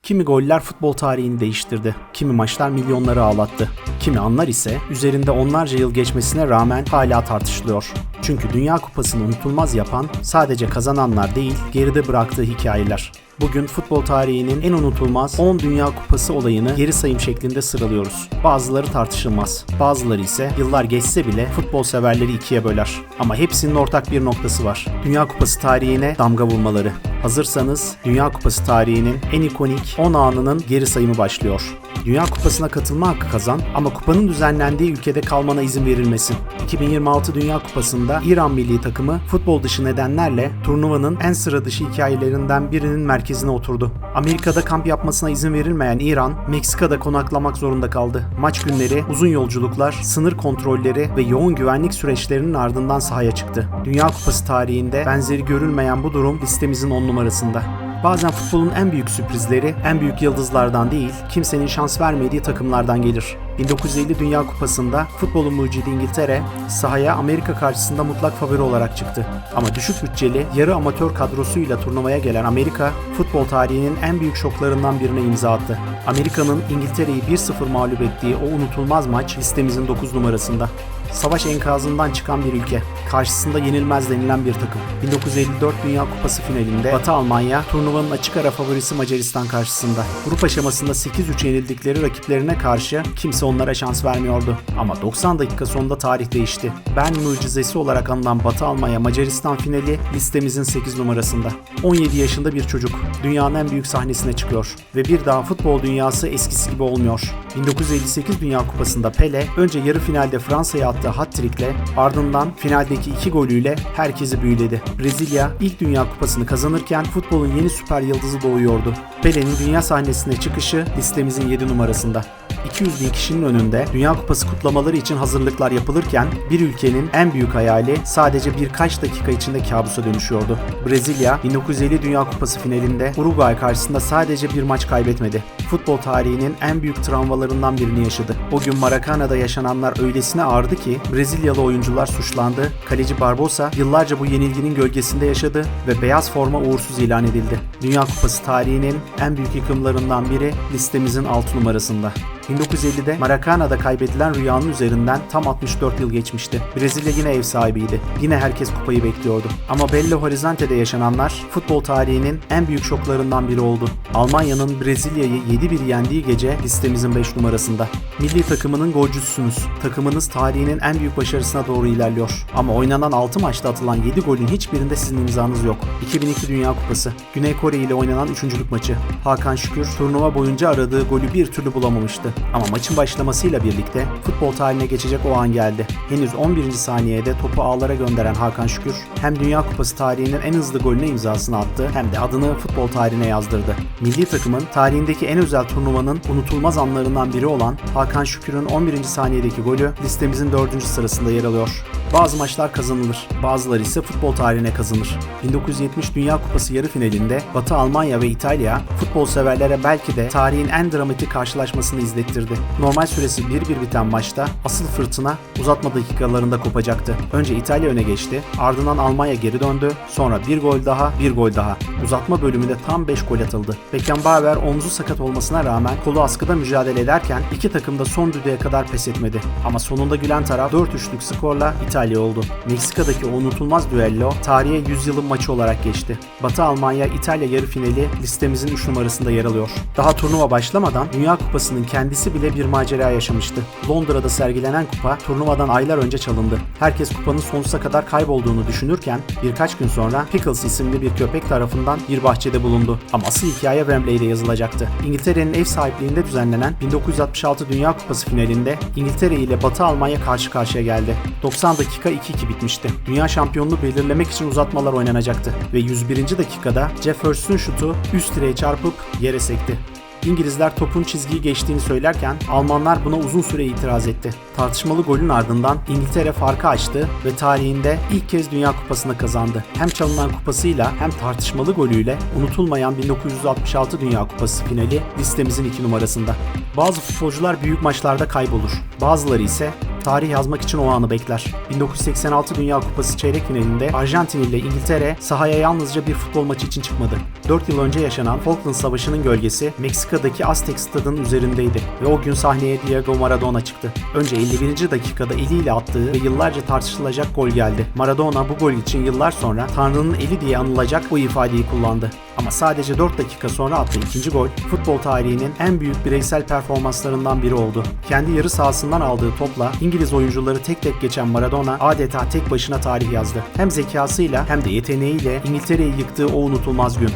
Kimi goller futbol tarihini değiştirdi, kimi maçlar milyonları ağlattı, kimi anlar ise üzerinde onlarca yıl geçmesine rağmen hala tartışılıyor. Çünkü Dünya Kupası'nı unutulmaz yapan sadece kazananlar değil, geride bıraktığı hikayeler. Bugün futbol tarihinin en unutulmaz 10 Dünya Kupası olayını geri sayım şeklinde sıralıyoruz. Bazıları tartışılmaz, bazıları ise yıllar geçse bile futbol severleri ikiye böler. Ama hepsinin ortak bir noktası var. Dünya Kupası tarihine damga vurmaları. Hazırsanız Dünya Kupası tarihinin en ikonik 10 anının geri sayımı başlıyor. Dünya Kupası'na katılma hakkı kazan ama kupanın düzenlendiği ülkede kalmana izin verilmesin. 2026 Dünya Kupası'nda İran milli takımı futbol dışı nedenlerle turnuvanın en sıra dışı hikayelerinden birinin merkezine oturdu. Amerika'da kamp yapmasına izin verilmeyen İran, Meksika'da konaklamak zorunda kaldı. Maç günleri, uzun yolculuklar, sınır kontrolleri ve yoğun güvenlik süreçlerinin ardından sahaya çıktı. Dünya Kupası tarihinde benzeri görülmeyen bu durum listemizin 10 numarasında. Bazen futbolun en büyük sürprizleri, en büyük yıldızlardan değil, kimsenin şans vermediği takımlardan gelir. 1950 Dünya Kupası'nda futbolun mucidi İngiltere, sahaya Amerika karşısında mutlak favori olarak çıktı. Ama düşük bütçeli, yarı amatör kadrosuyla turnuvaya gelen Amerika, futbol tarihinin en büyük şoklarından birine imza attı. Amerika'nın İngiltere'yi 1-0 mağlup ettiği o unutulmaz maç listemizin 9 numarasında. Savaş enkazından çıkan bir ülke, karşısında yenilmez denilen bir takım. 1954 Dünya Kupası finalinde Batı Almanya, turnuvanın açık ara favorisi Macaristan karşısında. Grup aşamasında 8-3 yenildikleri rakiplerine karşı kimse onlara şans vermiyordu. Ama 90 dakika sonunda tarih değişti. Bern mucizesi olarak anılan Batı Almanya Macaristan finali listemizin 8 numarasında. 17 yaşında bir çocuk dünyanın en büyük sahnesine çıkıyor ve bir daha futbol dünyası eskisi gibi olmuyor. 1958 Dünya Kupası'nda Pele önce yarı finalde Fransa'ya attığı hat-trick'le ardından finaldeki 2 golüyle herkesi büyüledi. Brezilya ilk Dünya Kupası'nı kazanırken futbolun yeni süper yıldızı doğuyordu. Pele'nin dünya sahnesine çıkışı listemizin 7 numarasında. 200 bin kişinin önünde Dünya Kupası kutlamaları için hazırlıklar yapılırken bir ülkenin en büyük hayali sadece birkaç dakika içinde kabusa dönüşüyordu. Brezilya 1950 Dünya Kupası finalinde Uruguay karşısında sadece bir maç kaybetmedi. Futbol tarihinin en büyük travmalarından birini yaşadı. O gün Maracana'da yaşananlar öylesine ağırdı ki Brezilyalı oyuncular suçlandı. Kaleci Barbosa yıllarca bu yenilginin gölgesinde yaşadı ve beyaz forma uğursuz ilan edildi. Dünya Kupası tarihinin en büyük yıkımlarından biri listemizin 6 numarasında. 1950'de Maracana'da kaybedilen rüyanın üzerinden tam 64 yıl geçmişti. Brezilya yine ev sahibiydi. Yine herkes kupayı bekliyordu. Ama Belo Horizonte'de yaşananlar futbol tarihinin en büyük şoklarından biri oldu. Almanya'nın Brezilya'yı 7-1 yendiği gece listemizin 5 numarasında. Milli takımının golcüsünüz. Takımınız tarihinin en büyük başarısına doğru ilerliyor. Ama oynanan 6 maçta atılan 7 golün hiçbirinde sizin imzanız yok. 2002 Dünya Kupası. Güney Kore ile oynanan 3. maçı. Hakan Şükür turnuva boyunca aradığı golü bir türlü bulamamıştı. Ama maçın başlamasıyla birlikte futbol tarihine geçecek o an geldi. Henüz 11. saniyede topu ağlara gönderen Hakan Şükür hem Dünya Kupası tarihinin en hızlı golüne imzasını attı hem de adını futbol tarihine yazdırdı. Milli takımın tarihindeki en özel turnuvanın unutulmaz anlarından biri olan Hakan Şükür'ün 11. saniyedeki golü listemizin 4. sırasında yer alıyor. Bazı maçlar kazanılır, bazıları ise futbol tarihine kazanır. 1970 Dünya Kupası yarı finalinde Batı Almanya ve İtalya futbol severlere belki de tarihin en dramatik karşılaşmasını izlettirdi. Normal süresi 1-1 biten maçta asıl fırtına uzatma dakikalarında kopacaktı. Önce İtalya öne geçti, ardından Almanya geri döndü, sonra bir gol daha. Uzatma bölümünde tam 5 gol atıldı. Beckenbauer omzu sakat olmasına rağmen kolu askıda mücadele ederken iki takım da son düdüğe kadar pes etmedi. Ama sonunda gülen taraf 4-3'lük skorla İtalya oldu. Meksika'daki o unutulmaz düello tarihe 100 yılın maçı olarak geçti. Batı Almanya İtalya yarı finali listemizin 3 numarasında yer alıyor. Daha turnuva başlamadan Dünya Kupası'nın kendisi bile bir macera yaşamıştı. Londra'da sergilenen kupa turnuvadan aylar önce çalındı. Herkes kupanın sonsuza kadar kaybolduğunu düşünürken birkaç gün sonra Pickles isimli bir köpek tarafından bir bahçede bulundu. Ama asıl hikaye Wembley'de yazılacaktı. İngiltere'nin ev sahipliğinde düzenlenen 1966 Dünya Kupası finalinde İngiltere ile Batı Almanya karşı karşıya geldi. 90 dakika 2-2 bitmişti. Dünya şampiyonluğu belirlemek için uzatmalar oynanacaktı ve 101. dakikada Jeff Hurst'un şutu üst direğe çarpıp yere sekti. İngilizler topun çizgiyi geçtiğini söylerken Almanlar buna uzun süre itiraz etti. Tartışmalı golün ardından İngiltere farkı açtı ve tarihinde ilk kez Dünya Kupası'nı kazandı. Hem çalınan kupasıyla hem tartışmalı golüyle unutulmayan 1966 Dünya Kupası finali listemizin 2 numarasında. Bazı futbolcular büyük maçlarda kaybolur. Bazıları ise tarih yazmak için o anı bekler. 1986 Dünya Kupası çeyrek finalinde Arjantin ile İngiltere sahaya yalnızca bir futbol maçı için çıkmadı. 4 yıl önce yaşanan Falkland Savaşı'nın gölgesi Meksika'daki Aztek stadının üzerindeydi ve o gün sahneye Diego Maradona çıktı. Önce 51. dakikada eliyle attığı ve yıllarca tartışılacak gol geldi. Maradona bu gol için yıllar sonra Tanrı'nın eli diye anılacak bu ifadeyi kullandı. Ama sadece 4 dakika sonra attığı ikinci gol, futbol tarihinin en büyük bireysel performanslarından biri oldu. Kendi yarı sahasından aldığı topla İngiliz oyuncuları tek tek geçen Maradona adeta tek başına tarih yazdı. Hem zekasıyla hem de yeteneğiyle İngiltere'yi yıktığı o unutulmaz gün.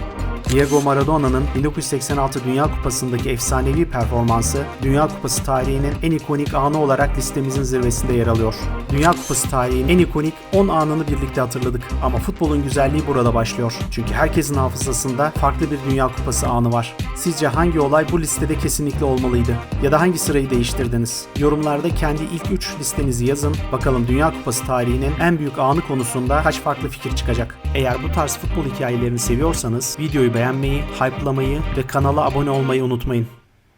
Diego Maradona'nın 1986 Dünya Kupası'ndaki efsanevi performansı, Dünya Kupası tarihinin en ikonik anı olarak listemizin zirvesinde yer alıyor. Dünya Kupası tarihinin en ikonik 10 anını birlikte hatırladık ama futbolun güzelliği burada başlıyor. Çünkü herkesin hafızasında farklı bir Dünya Kupası anı var. Sizce hangi olay bu listede kesinlikle olmalıydı? Ya da hangi sırayı değiştirdiniz? Yorumlarda kendi ilk 3 listenizi yazın. Bakalım Dünya Kupası tarihinin en büyük anı konusunda kaç farklı fikir çıkacak? Eğer bu tarz futbol hikayelerini seviyorsanız videoyu beğenmeyi, hype'lamayı ve kanala abone olmayı unutmayın.